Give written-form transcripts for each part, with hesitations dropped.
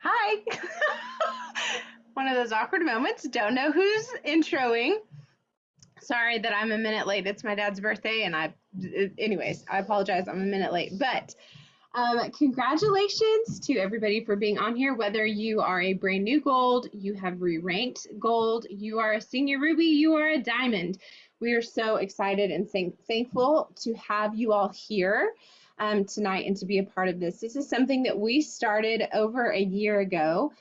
Hi. One of those awkward moments. Don't know who's introing. Sorry that I'm a minute late. It's my dad's birthday, and anyways, I apologize. I'm a minute late. But congratulations to everybody for being on here. Whether you are a brand new gold, you have re-ranked gold, you are a senior ruby, you are a diamond. We are so excited and thankful to have you all here tonight and to be a part of this. This is something that we started over a year ago.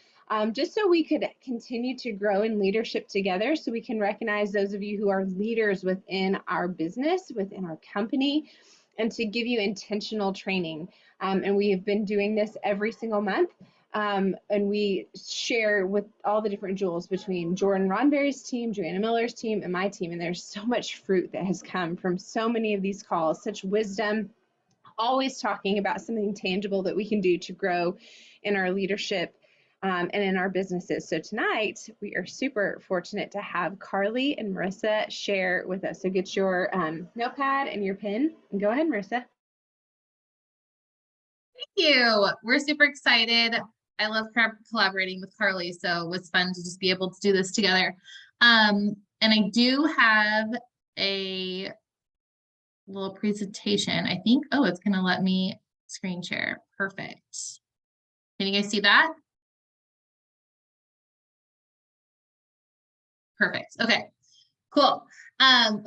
Just so we could continue to grow in leadership together, so we can recognize those of you who are leaders within our business, within our company, and to give you intentional training. And we have been doing this every single month. And we share with all the different jewels between Jordan Ronberry's team, Joanna Miller's team, and my team. And there's so much fruit that has come from so many of these calls, such wisdom, always talking about something tangible that we can do to grow in our leadership and in our businesses. So tonight, we are super fortunate to have Carly and Marissa share with us. So get your notepad and your pen and go ahead, Marissa. Thank you. We're super excited. I love collaborating with Carly, so it was fun to just be able to do this together. And I do have a little presentation, I think. Oh, it's going to let me screen share. Perfect. Can you guys see that? Perfect. Okay, cool.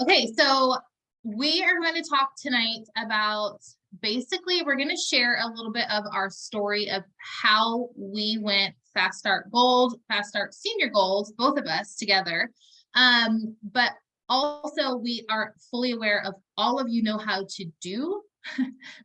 Okay, so we are going to talk tonight about, basically, we're going to share a little bit of our story of how we went Fast Start Gold, Fast Start Senior Gold, both of us together. But also we are fully aware of all of you know how to do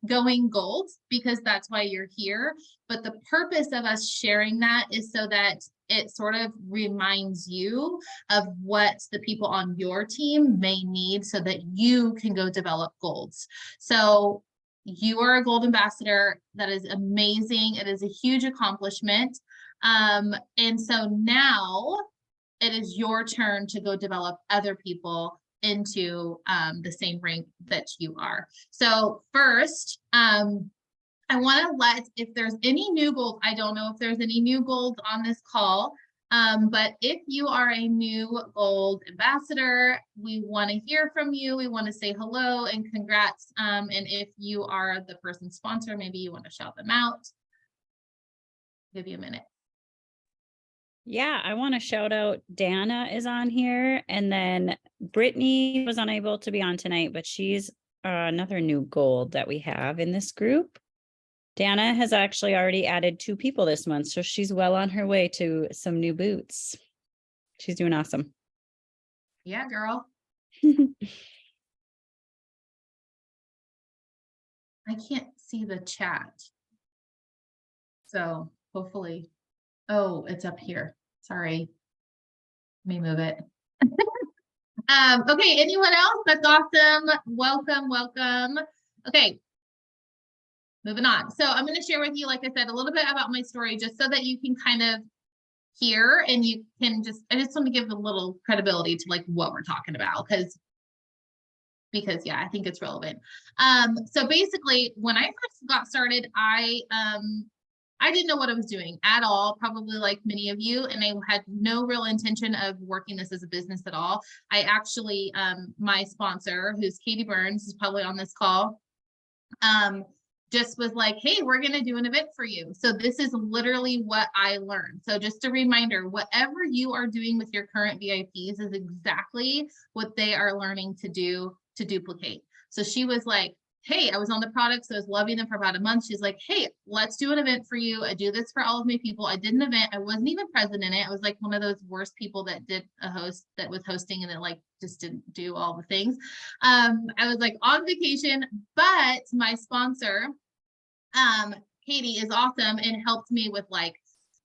going gold, because that's why you're here. But the purpose of us sharing that is so that it sort of reminds you of what the people on your team may need so that you can go develop golds. So you are a gold ambassador. That is amazing. It is a huge accomplishment. And so now it is your turn to go develop other people into the same rank that you are. So first, I want to let, if there's any new gold, I don't know if there's any new gold on this call, but if you are a new gold ambassador, we want to hear from you. We want to say hello and congrats. And if you are the person sponsor, maybe you want to shout them out. Give you a minute. Yeah, I want to shout out Dana is on here, and then Brittany was unable to be on tonight, but she's another new gold that we have in this group. Dana has actually already added 2 people this month, so she's well on her way to some new boots. She's doing awesome. Yeah, girl. I can't see the chat. So hopefully, oh, it's up here. Sorry. Let me move it. Okay, anyone else? That's awesome. Welcome, welcome. Okay, moving on. So I'm going to share with you, like I said, a little bit about my story, just so that you can kind of hear and you can just, I just want to give a little credibility to like what we're talking about, because yeah, I think it's relevant. So basically, when I first got started, I didn't know what I was doing at all, probably like many of you, and I had no real intention of working this as a business at all. I actually, my sponsor, who's Katie Burns, is probably on this call, just was like, hey, we're going to do an event for you. So this is literally what I learned. So just a reminder, whatever you are doing with your current VIPs is exactly what they are learning to do to duplicate. So she was like, hey, I was on the product, so I was loving them for about a month. She's like, hey, let's do an event for you. I do this for all of my people. I did an event. I wasn't even present in it. I was like one of those worst people that did a host that was hosting and it like just didn't do all the things. I was like on vacation, but my sponsor, Katie, is awesome and helped me with like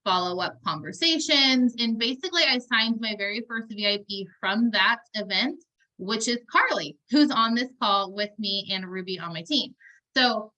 follow-up conversations. And basically I signed my very first VIP from that event, which is Carly, who's on this call with me and Ruby on my team. So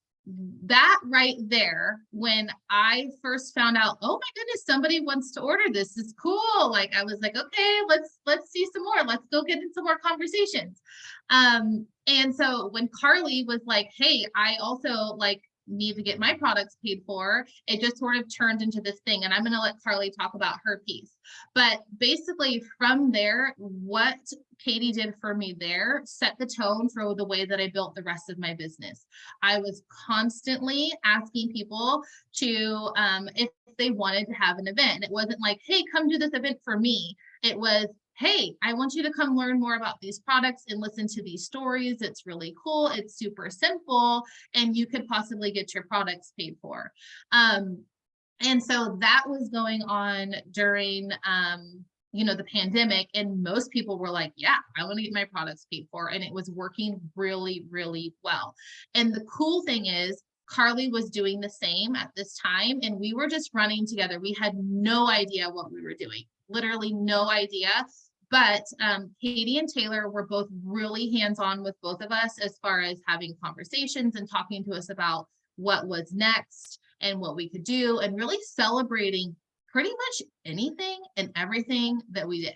that right there, when I first found out, oh my goodness, somebody wants to order this is cool. Like I was like, okay, let's see some more. Let's go get in some more conversations. And so when Carly was like, hey, I also like need to get my products paid for, it just sort of turned into this thing. And I'm going to let Carly talk about her piece. But basically from there, what Katie did for me there set the tone for the way that I built the rest of my business. I was constantly asking people to, if they wanted to have an event. And it wasn't like, hey, come do this event for me. It was, hey, I want you to come learn more about these products and listen to these stories. It's really cool. It's super simple, and you could possibly get your products paid for. And so that was going on during, the pandemic, and most people were like, yeah, I want to get my products paid for. And it was working really, really well. And the cool thing is, Carly was doing the same at this time, and we were just running together. We had no idea what we were doing, literally no idea. But Katie and Taylor were both really hands-on with both of us as far as having conversations and talking to us about what was next and what we could do, and really celebrating pretty much anything and everything that we did.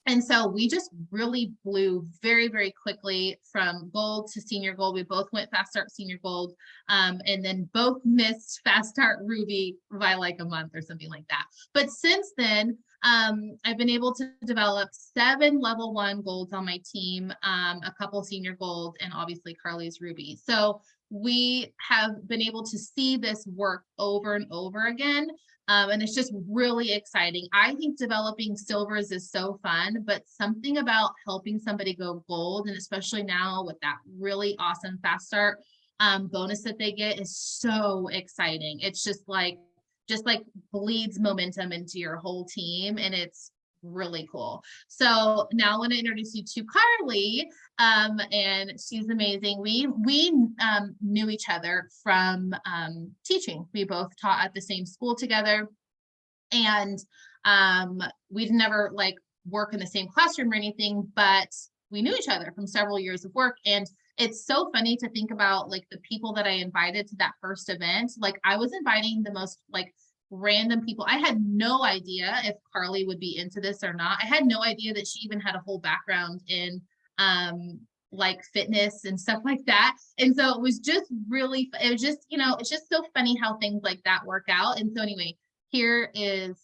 And so we just really blew very, very quickly from gold to senior gold. We both went fast start senior gold, and then both missed fast start ruby by like a month or something like that. But since then, I've been able to develop 7 level 1 golds on my team, a couple senior gold, and obviously Carly's ruby. So we have been able to see this work over and over again. And it's just really exciting. I think developing silvers is so fun, but something about helping somebody go gold, and especially now with that really awesome fast start bonus that they get, is so exciting. It's just like bleeds momentum into your whole team, and it's really cool. So now I want to introduce you to Carly, and she's amazing. We knew each other from teaching. We both taught at the same school together, and we'd never like work in the same classroom or anything, but we knew each other from several years of work. And it's so funny to think about like the people that I invited to that first event. Like I was inviting the most like random people. I had no idea if Carly would be into this or not. I had no idea that she even had a whole background in like fitness and stuff like that. And so it was just really, it was just, it's just so funny how things like that work out. And so anyway, here is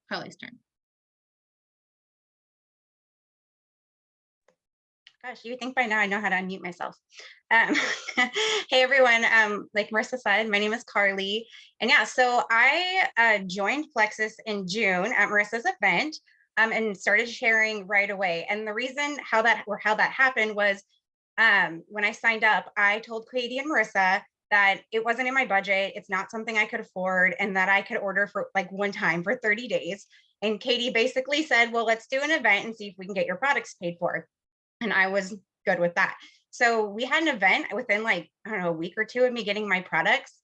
Carly's turn. Gosh, you would think by now I know how to unmute myself. Hey everyone, like Marissa said, my name is Carly. And yeah, so I joined Plexus in June at Marissa's event and started sharing right away. And the reason how that happened was when I signed up, I told Katie and Marissa that it wasn't in my budget, it's not something I could afford, and that I could order for like one time for 30 days. And Katie basically said, well, let's do an event and see if we can get your products paid for. And I was good with that. So we had an event within like, I don't know, a week or two of me getting my products.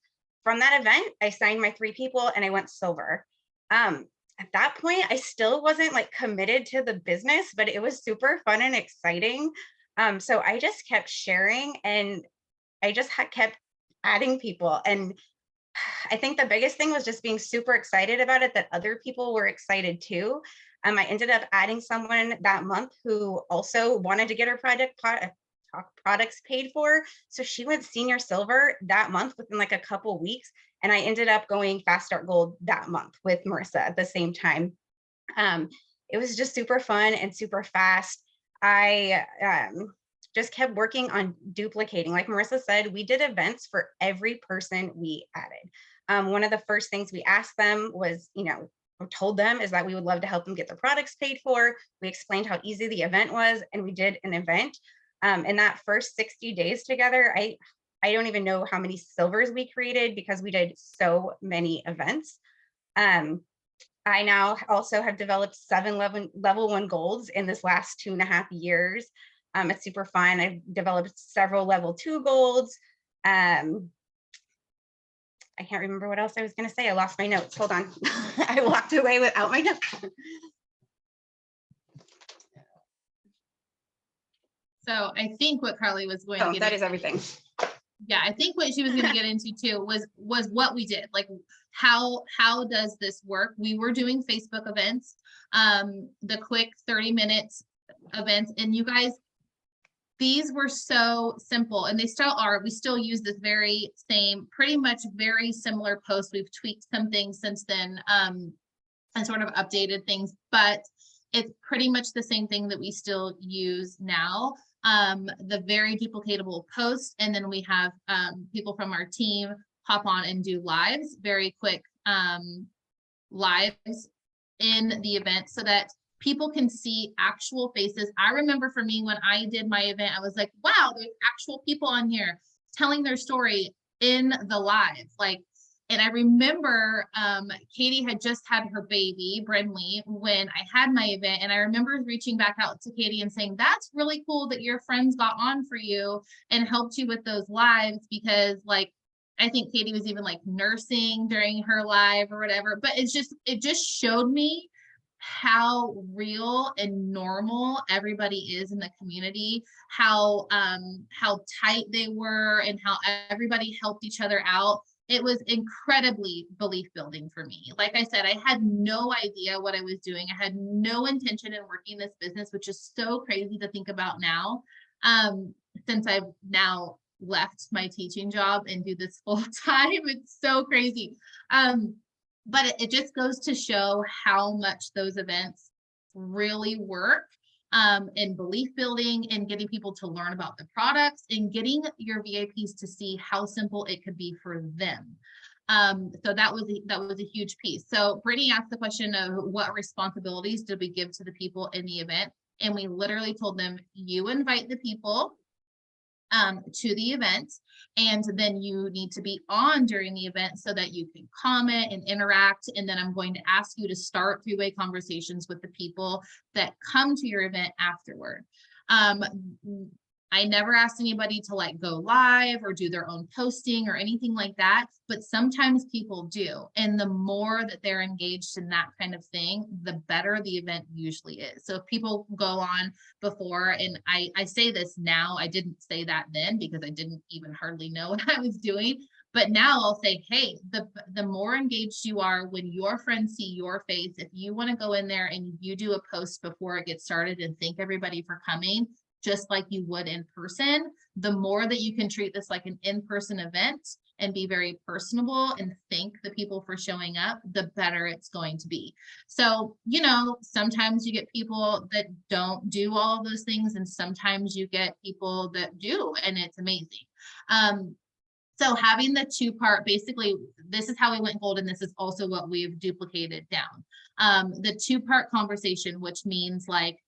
From that event, I signed my 3 people and I went silver. At that point, I still wasn't like committed to the business, but it was super fun and exciting. So I just kept sharing, and I just kept adding people. And I think the biggest thing was just being super excited about it, that other people were excited too. I ended up adding someone that month who also wanted to get her products paid for. So she went senior silver that month within like a couple weeks. And I ended up going fast start gold that month with Marissa at the same time. It was just super fun and super fast. I just kept working on duplicating. Like Marissa said, we did events for every person we added. One of the first things we asked them was, told them is that we would love to help them get their products paid for. We explained how easy the event was, and we did an event. In that first 60 days together, I don't even know how many silvers we created because we did so many events. I now also have developed 7 level 1 golds in this last 2.5 years. It's super fun. I've developed several level 2 golds. I can't remember what else I was going to say. I lost my notes. Hold on. I walked away without my notes. So I think what Carly was going to get that is everything. Yeah, I think what she was going to get into too was what we did. Like how does this work? We were doing Facebook events, the quick 30 minutes events, and you guys, these were so simple, and they still are. We still use this very same, pretty much very similar post. We've tweaked some things since then, and sort of updated things, but it's pretty much the same thing that we still use now. The very duplicatable post, and then we have people from our team hop on and do lives, very quick lives in the event, so that people can see actual faces. I remember for me, when I did my event, I was like, wow, there's actual people on here telling their story in the live. Like, and I remember Katie had just had her baby, Brinley, when I had my event. And I remember reaching back out to Katie and saying, that's really cool that your friends got on for you and helped you with those lives, because like, I think Katie was even like nursing during her live or whatever. But it just showed me how real and normal everybody is in the community, how tight they were, and how everybody helped each other out. It was incredibly belief building for me. Like I said, I had no idea what I was doing. I had no intention in working this business, which is so crazy to think about now, since I've now left my teaching job and do this full time. It's so crazy. But it just goes to show how much those events really work in belief building and getting people to learn about the products and getting your VIPs to see how simple it could be for them. So that was a huge piece. So Brittany asked the question of what responsibilities did we give to the people in the event? And we literally told them, you invite the people to the event, and then you need to be on during the event so that you can comment and interact. And then I'm going to ask you to start three-way conversations with the people that come to your event afterward. I never asked anybody to like go live or do their own posting or anything like that, but sometimes people do. And the more that they're engaged in that kind of thing, the better the event usually is. So if people go on before, and I say this now, I didn't say that then because I didn't even hardly know what I was doing. But now I'll say, hey, the more engaged you are when your friends see your face, if you want to go in there and you do a post before it gets started and thank everybody for coming, just like you would in person, the more that you can treat this like an in-person event and be very personable and thank the people for showing up, the better it's going to be. So, you know, sometimes you get people that don't do all of those things, and sometimes you get people that do, and it's amazing. So having the two-part, basically, this is how we went gold, and this is also what we've duplicated down. The two-part conversation, which means like,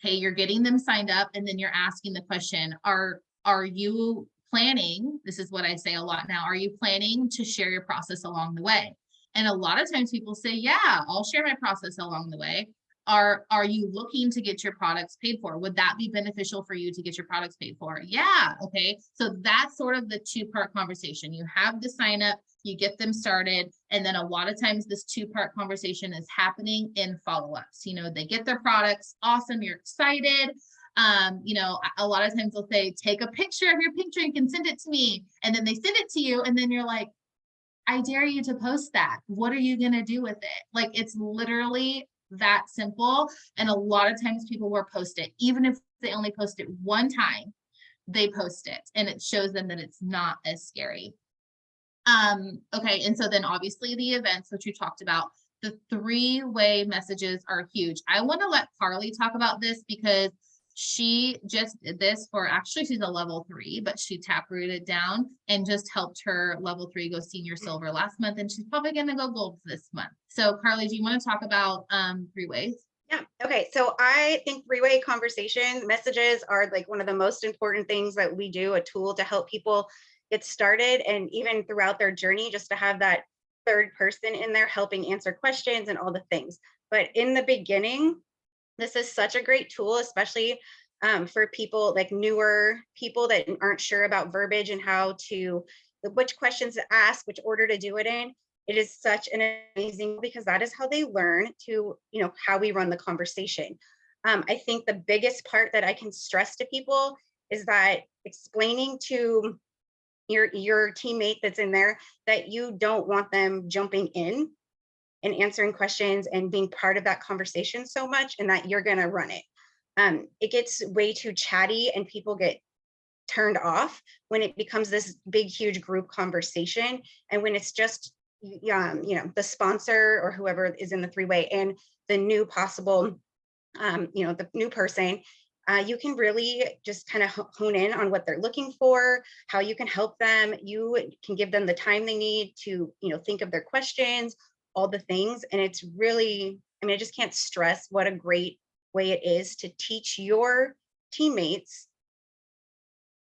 hey, you're getting them signed up, and then you're asking the question, are you planning, this is what I say a lot now, are you planning to share your process along the way? And a lot of times people say, yeah, I'll share my process along the way. Are you looking to get your products paid for? Would that be beneficial for you to get your products paid for? Yeah, okay. So that's sort of the two-part conversation. You have the sign up, you get them started, and then a lot of times this two-part conversation is happening in follow-ups. You know, they get their products, awesome, you're excited. You know, a lot of times they'll say, take a picture of your pink drink and send it to me. And then they send it to you, and then you're like, I dare you to post that. What are you going to do with it? Like, it's literally that simple. And a lot of times people will post it, even if they only post it one time, they post it, and it shows them that it's not as scary. Okay, and so then obviously the events, which we talked about, the three-way messages are huge. I want to let Carly talk about this because she just did this for, actually she's a level 3, but she taprooted down and just helped her level 3 go senior silver last month, and she's probably going to go gold this month. So Carly, do you want to talk about three ways? Yeah. Okay. So I think three-way conversation messages are like one of the most important things that we do, a tool to help people get started, and even throughout their journey, just to have that third person in there helping answer questions and all the things. But in the beginning, this is such a great tool, especially for people like newer people that aren't sure about verbiage and how to, which questions to ask, which order to do it in. It is such an amazing, because that is how they learn to, you know, how we run the conversation. I think the biggest part that I can stress to people is that explaining to your teammate that's in there that you don't want them jumping in and answering questions and being part of that conversation so much, and that you're going to run it. it gets way too chatty and people get turned off when it becomes this big, huge group conversation. And when it's just, the sponsor or whoever is in the three-way and the new possible, the new person, you can really just kind of hone in on what they're looking for, how you can help them. You can give them the time they need to, think of their questions, all the things. And it's really, I just can't stress what a great way it is to teach your teammates,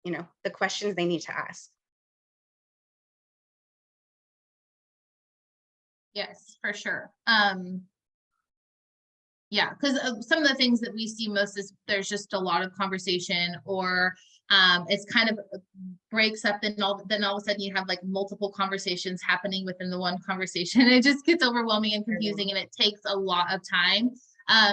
the questions they need to ask. Yes, for sure. Yeah, because some of the things that we see most is there's just a lot of conversation, or it's kind of breaks up, and then all of a sudden you have like multiple conversations happening within the one conversation. It just gets overwhelming and confusing, and it takes a lot of time.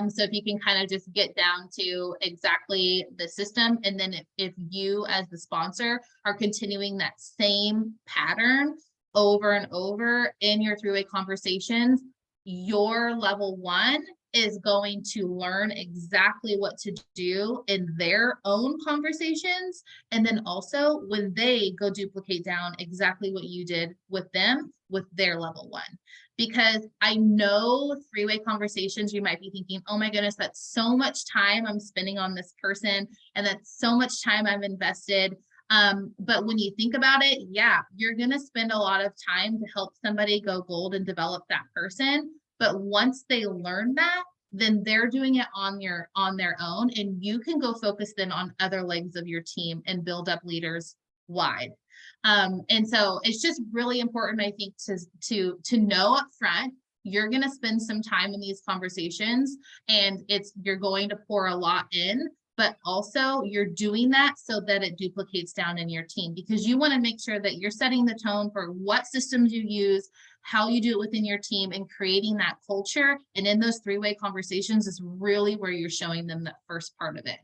So if you can kind of just get down to exactly the system, and then if you as the sponsor are continuing that same pattern over and over in your three-way conversations, your level one is going to learn exactly what to do in their own conversations. And then also when they go duplicate down exactly what you did with them with their level one. Because I know three-way conversations, you might be thinking, oh my goodness, that's so much time I'm spending on this person, and that's so much time I've invested. But when you think about it, yeah, you're going to spend a lot of time to help somebody go gold and develop that person. But once they learn that, then they're doing it on their own, and you can go focus then on other legs of your team and build up leaders wide. And so it's just really important, I think, to know up front, you're going to spend some time in these conversations, and you're going to pour a lot in, but also you're doing that so that it duplicates down in your team, because you want to make sure that you're setting the tone for what systems you use, how you do it within your team, and creating that culture. And in those three-way conversations is really where you're showing them that first part of it.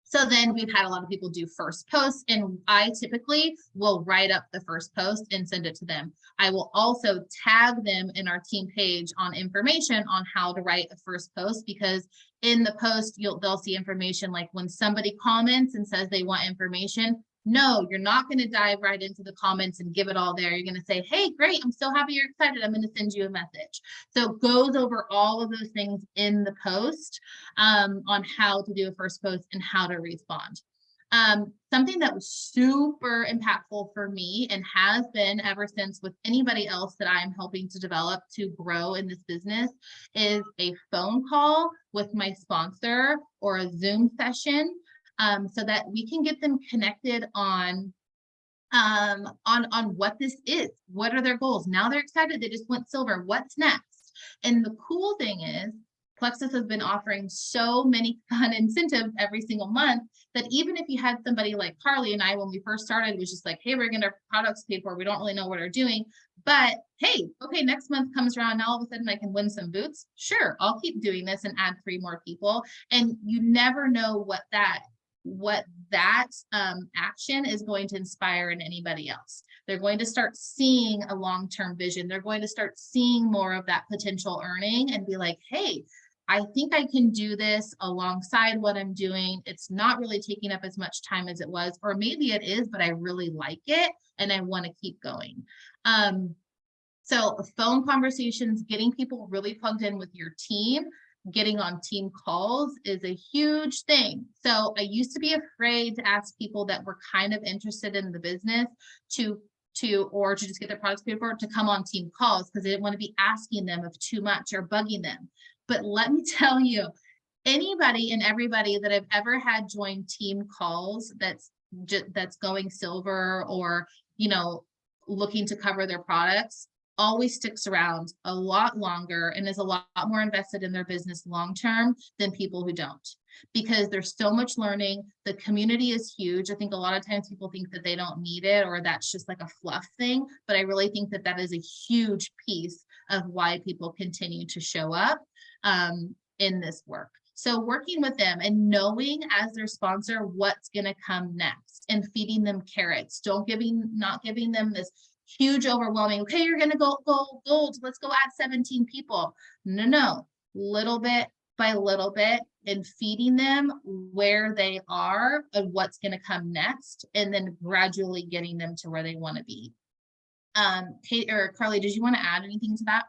So then we've had a lot of people do first posts, and I typically will write up the first post and send it to them. I will also tag them in our team page on information on how to write a first post, because in the post, they'll see information like when somebody comments and says they want information. No, you're not going to dive right into the comments and give it all there. You're going to say, hey, great, I'm so happy you're excited. I'm going to send you a message. So it goes over all of those things in the post on how to do a first post and how to respond. Something that was super impactful for me and has been ever since with anybody else that I'm helping to develop to grow in this business is a phone call with my sponsor or a Zoom session. So that we can get them connected on what this is. What are their goals? Now they're excited. They just went silver. What's next? And the cool thing is, Plexus has been offering so many fun incentives every single month that even if you had somebody like Carly and I, when we first started, it was just like, hey, we're getting our products paid for. We don't really know what we're doing. But hey, okay, next month comes around. Now all of a sudden I can win some boots. Sure, I'll keep doing this and add 3 more people. And you never know what that action is going to inspire in anybody else. They're going to start seeing a long-term vision. They're going to start seeing more of that potential earning and be like, hey, I think I can do this alongside what I'm doing. It's not really taking up as much time as it was, or maybe it is, but I really like it and I want to keep going. So phone conversations, getting people really plugged in with your team, getting on team calls is a huge thing. So I used to be afraid to ask people that were kind of interested in the business to just get their products paid for, to come on team calls, because I didn't want to be asking them of too much or bugging them. But let me tell you, anybody and everybody that I've ever had join team calls that's going silver or, looking to cover their products, always sticks around a lot longer and is a lot more invested in their business long-term than people who don't, because there's so much learning. The community is huge. I think a lot of times people think that they don't need it, or that's just like a fluff thing. But I really think that that is a huge piece of why people continue to show up in this work. So working with them and knowing as their sponsor what's going to come next and feeding them carrots. Not giving them this huge overwhelming, okay, you're going to go gold, let's go add 17 people. No, little bit by little bit and feeding them where they are and what's going to come next, and then gradually getting them to where they want to be. Kate or Carly, did you want to add anything to that?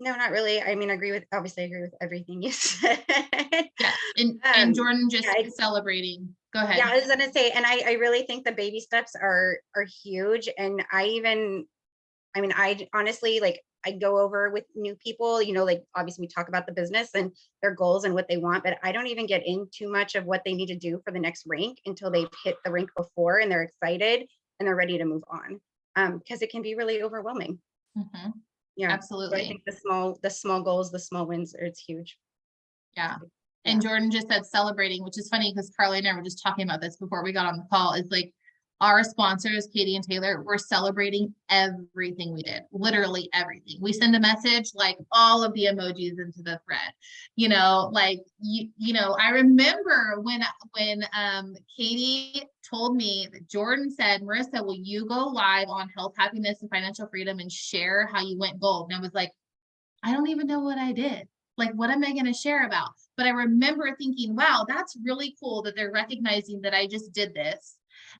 No, not really. I mean, obviously agree with everything you said. Yeah, and Jordan just yeah, celebrating. Go ahead. Yeah, I was gonna say, and I really think the baby steps are huge. And I honestly, like, I go over with new people, like, obviously we talk about the business and their goals and what they want, but I don't even get in too much of what they need to do for the next rank until they've hit the rank before and they're excited and they're ready to move on. Because it can be really overwhelming. Mm-hmm. Yeah, absolutely. So I think the small goals, the small wins, it's huge. Yeah. And Jordan just said celebrating, which is funny because Carly and I were just talking about this before we got on the call. Is like our sponsors, Katie and Taylor, we're celebrating everything we did, literally everything. We send a message, like all of the emojis into the thread, like, I remember when Katie told me that Jordan said, Marissa, will you go live on health, happiness, and financial freedom and share how you went gold? And I was like, I don't even know what I did. Like, what am I going to share about? But I remember thinking, wow, that's really cool that they're recognizing that I just did this.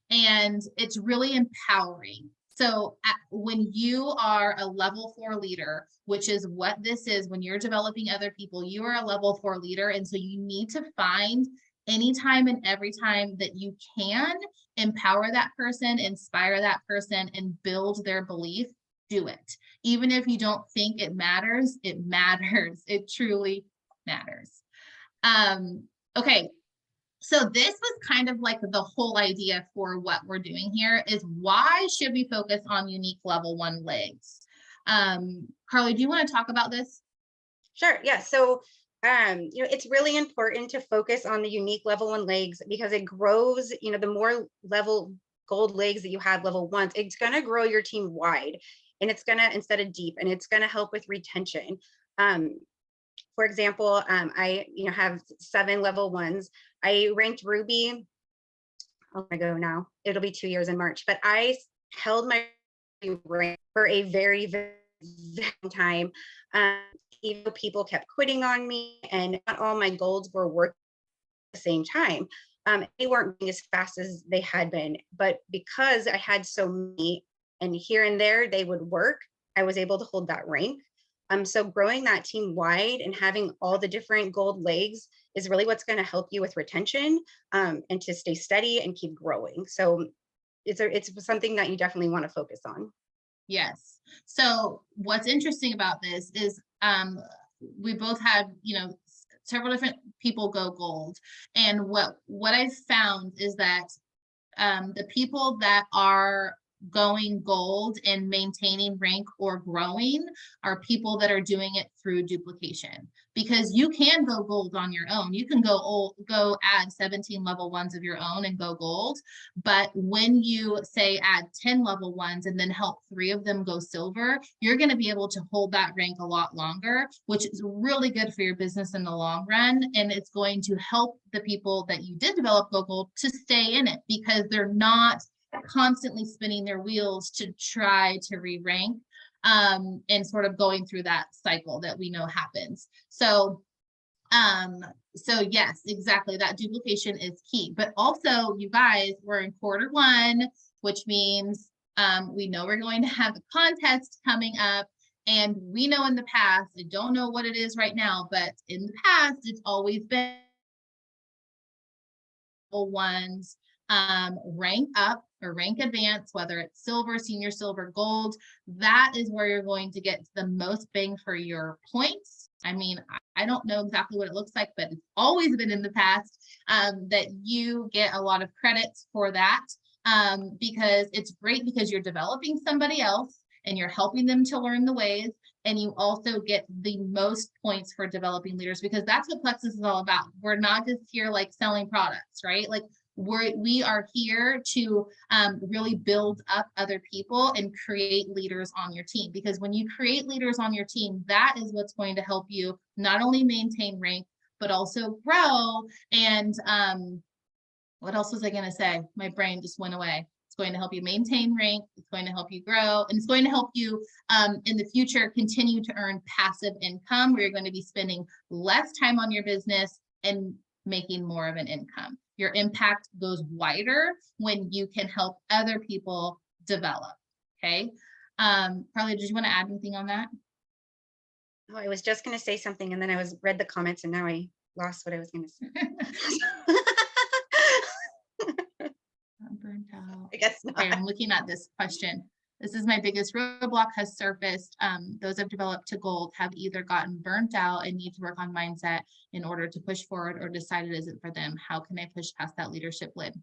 And it's really empowering. So when you are a level 4 leader, which is what this is, when you're developing other people, you are a level 4 leader. And so you need to find anytime and every time that you can empower that person, inspire that person, and build their belief, do it. Even if you don't think it matters, it matters. It truly matters. Okay. So this was kind of like the whole idea for what we're doing here is why should we focus on unique level 1 legs? Carly, do you want to talk about this? Sure. Yeah. So, it's really important to focus on the unique level 1 legs because it grows, the more level gold legs that you have level 1s, it's going to grow your team wide and it's going to, instead of deep, and it's going to help with retention. For example, I, have 7 level 1s. I ranked Ruby. Oh my God, now it'll be 2 years in March, but I held my rank for a very, very long time. Even though people kept quitting on me and not all my golds were working at the same time. They weren't going as fast as they had been, but because I had so many and here and there they would work, I was able to hold that rank. So growing that team wide and having all the different gold legs is really what's going to help you with retention and to stay steady and keep growing. So it's something that you definitely want to focus on. Yes. So what's interesting about this is we both had, several different people go gold. And what I've found is that the people that are going gold and maintaining rank or growing are people that are doing it through duplication, because you can go gold on your own. You can go add 17 level 1s of your own and go gold. But when you say add 10 level 1s and then help 3 of them go silver, you're going to be able to hold that rank a lot longer, which is really good for your business in the long run. And it's going to help the people that you did develop go gold to stay in it, because they're not constantly spinning their wheels to try to re-rank and sort of going through that cycle that we know happens. So yes, exactly, that duplication is key. But also, you guys, we're in Q1, which means we know we're going to have a contest coming up. And we know in the past, I don't know what it is right now, but in the past, it's always been ones rank up or rank advance, whether it's silver, senior silver, gold. That is where you're going to get the most bang for your points. I mean, I don't know exactly what it looks like, but it's always been in the past that you get a lot of credits for that because it's great, because you're developing somebody else and you're helping them to learn the ways. And you also get the most points for developing leaders, because that's what Plexus is all about. We're not just here like selling products, right? Like we are here to really build up other people and create leaders on your team. Because when you create leaders on your team, that is what's going to help you not only maintain rank, but also grow. And what else was I going to say? My brain just went away. It's going to help you maintain rank. It's going to help you grow, and it's going to help you in the future continue to earn passive income, where you're going to be spending less time on your business and making more of an income. Your impact goes wider when you can help other people develop. Okay. Carly, did you want to add anything on that? Oh, I was just going to say something, and then I read the comments, and now I lost what I was going to say. I'm burnt out. I guess not. Okay, I'm looking at this question. This is my biggest roadblock has surfaced. Those I've developed to gold have either gotten burnt out and need to work on mindset in order to push forward, or decided it isn't for them. How can I push past that leadership lid?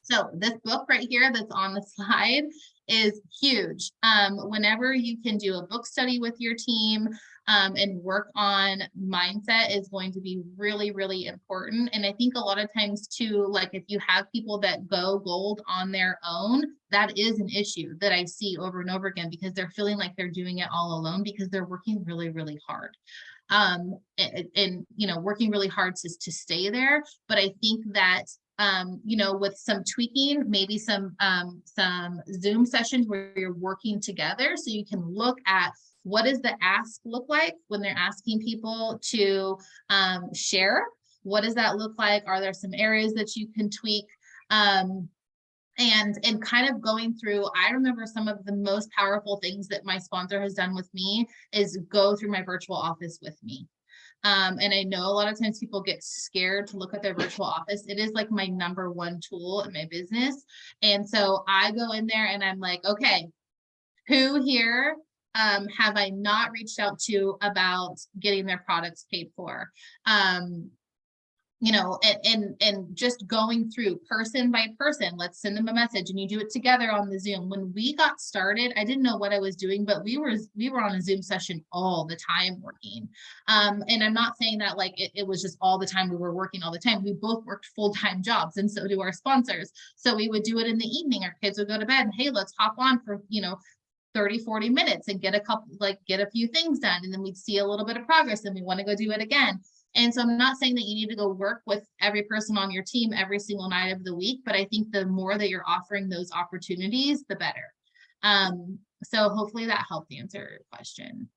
So this book right here that's on the slide is huge. Whenever you can do a book study with your team and work on mindset is going to be really, really important. And I think a lot of times too, like if you have people that go gold on their own, that is an issue that I see over and over again, because they're feeling like they're doing it all alone because they're working really, really hard. And you know, working really hard to stay there. But I think that you know, with some tweaking, maybe some Zoom sessions where you're working together, so you can look at what does the ask look like when they're asking people to share. What does that look like? Are there some areas that you can tweak? And kind of going through, I remember some of the most powerful things that my sponsor has done with me is go through my virtual office with me. And I know a lot of times people get scared to look at their virtual office. It is like my #1 tool in my business. And so I go in there and I'm like, okay, who here have I not reached out to about getting their products paid for? You know, and just going through person by person, let's send them a message, and you do it together on the Zoom. When we got started, I didn't know what I was doing, but we were on a Zoom session all the time working. And I'm not saying that like it was just all the time we were working all the time. We both worked full-time jobs, and so do our sponsors. So we would do it in the evening. Our kids would go to bed, and hey, let's hop on for, you know, 30-40 minutes and get a few things done. And then we'd see a little bit of progress, and we want to go do it again. And so I'm not saying that you need to go work with every person on your team every single night of the week, but I think the more that you're offering those opportunities, the better. So hopefully that helped answer your question.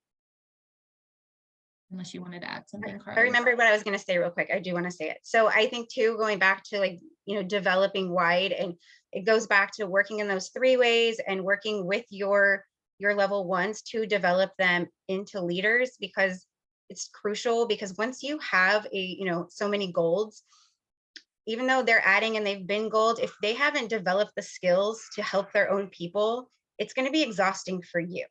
Unless you wanted to add something, Carly. I remembered what I was going to say real quick. I do want to say it. So I think too, going back to like, you know, developing wide, and it goes back to working in those 3 ways and working with your level 1s to develop them into leaders, because it's crucial. Because once you have so many golds, even though they're adding and they've been gold, if they haven't developed the skills to help their own people, it's going to be exhausting for you.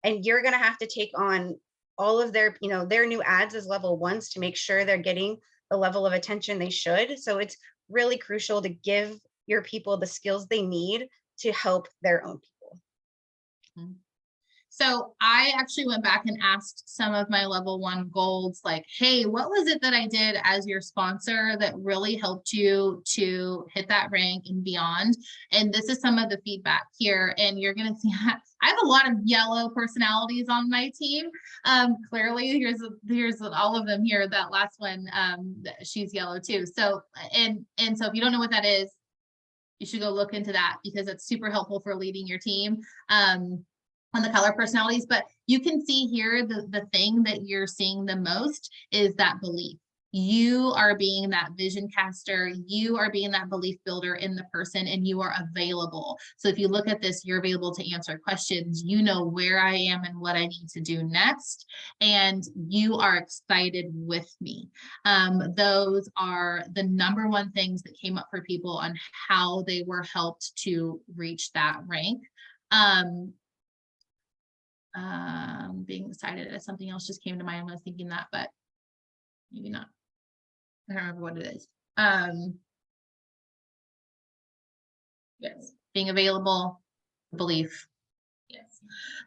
And you're going to have to take on all of their new ads as level 1s to make sure they're getting the level of attention they should. So it's really crucial to give your people the skills they need to help their own people. Mm-hmm. So I actually went back and asked some of my level 1 golds, like, hey, what was it that I did as your sponsor that really helped you to hit that rank and beyond? And this is some of the feedback here. And you're going to see, I have a lot of yellow personalities on my team. Clearly, here's all of them here. That last one, she's yellow too. So, and so if you don't know what that is, you should go look into that, because it's super helpful for leading your team. On the color personalities, but you can see here the thing that you're seeing the most is that belief. You are being that vision caster, you are being that belief builder in the person, and you are available. So if you look at this, you're available to answer questions, you know where I am and what I need to do next, and you are excited with me. Those are the #1 things that came up for people on how they were helped to reach that rank. Being excited as something else just came to mind when I was thinking that, but maybe not. I don't remember what it is. Yes, being available, belief. Yes.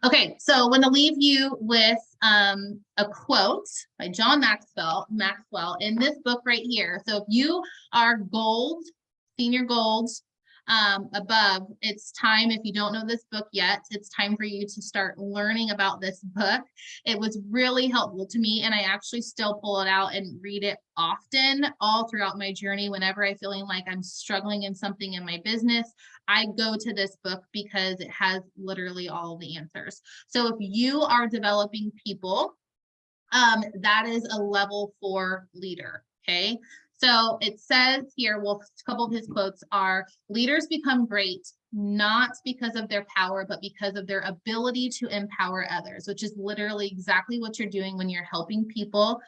Okay, so I'm going to leave you with a quote by John Maxwell in this book right here. So if you are gold, senior gold, above, it's time, if you don't know this book yet, it's time for you to start learning about this book. It was really helpful to me, and I actually still pull it out and read it often all throughout my journey. Whenever I'm feeling like I'm struggling in something in my business, I go to this book because it has literally all the answers. So if you are developing people, that is a level 4 leader. Okay. So it says here, well, a couple of his quotes are, leaders become great, not because of their power, but because of their ability to empower others, which is literally exactly what you're doing when you're helping people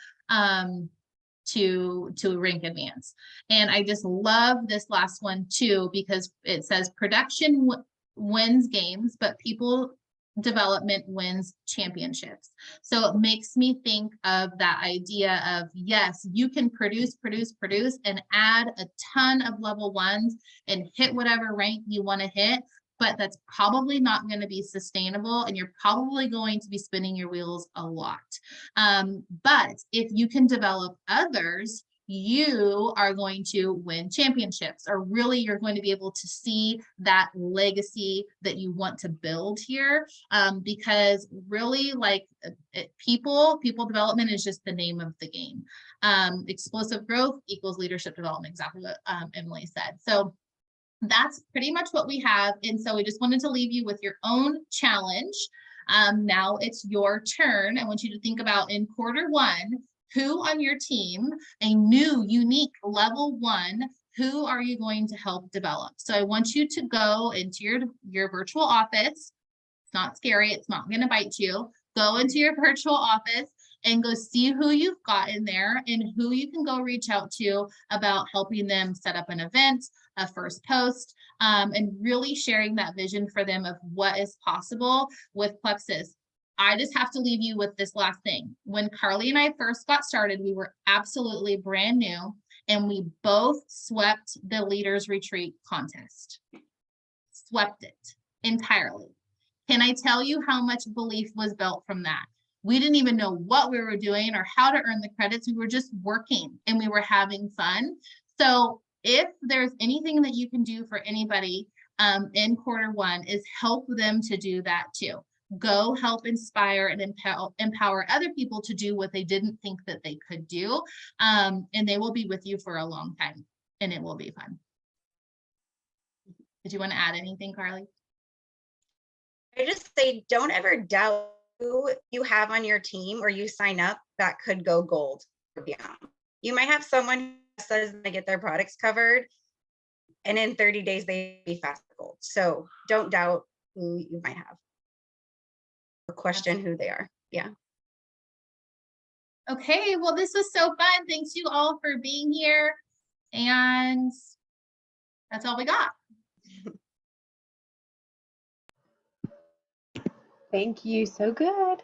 to rank advance. And I just love this last one too, because it says production wins games, but people development wins championships. So it makes me think of that idea of, yes, you can produce and add a ton of level 1s and hit whatever rank you want to hit, but that's probably not going to be sustainable, and you're probably going to be spinning your wheels a lot. But if you can develop others, you are going to win championships, or really you're going to be able to see that legacy that you want to build here. Because really, like, people development is just the name of the game. Explosive growth equals leadership development, exactly what Emily said. So that's pretty much what we have. And so we just wanted to leave you with your own challenge. Now it's your turn. I want you to think about, in quarter 1, who on your team, a new, unique level 1, who are you going to help develop? So I want you to go into your virtual office. It's not scary. It's not going to bite you. Go into your virtual office and go see who you've got in there and who you can go reach out to about helping them set up an event, a first post, and really sharing that vision for them of what is possible with Plexus. I just have to leave you with this last thing. When Carly and I first got started, we were absolutely brand new, and we both swept the Leaders Retreat contest. Swept it entirely. Can I tell you how much belief was built from that? We didn't even know what we were doing or how to earn the credits. We were just working and we were having fun. So if there's anything that you can do for anybody in quarter 1, is help them to do that too. Go help inspire and empower other people to do what they didn't think that they could do. And they will be with you for a long time, and it will be fun. Did you want to add anything, Carly? I just say, don't ever doubt who you have on your team or you sign up that could go gold or beyond. You might have someone who says they get their products covered, and in 30 days they be fast gold. So don't doubt who you might have, or question who they are. Yeah. Okay, well, this was so fun. Thanks you all for being here. And that's all we got. Thank you. So good.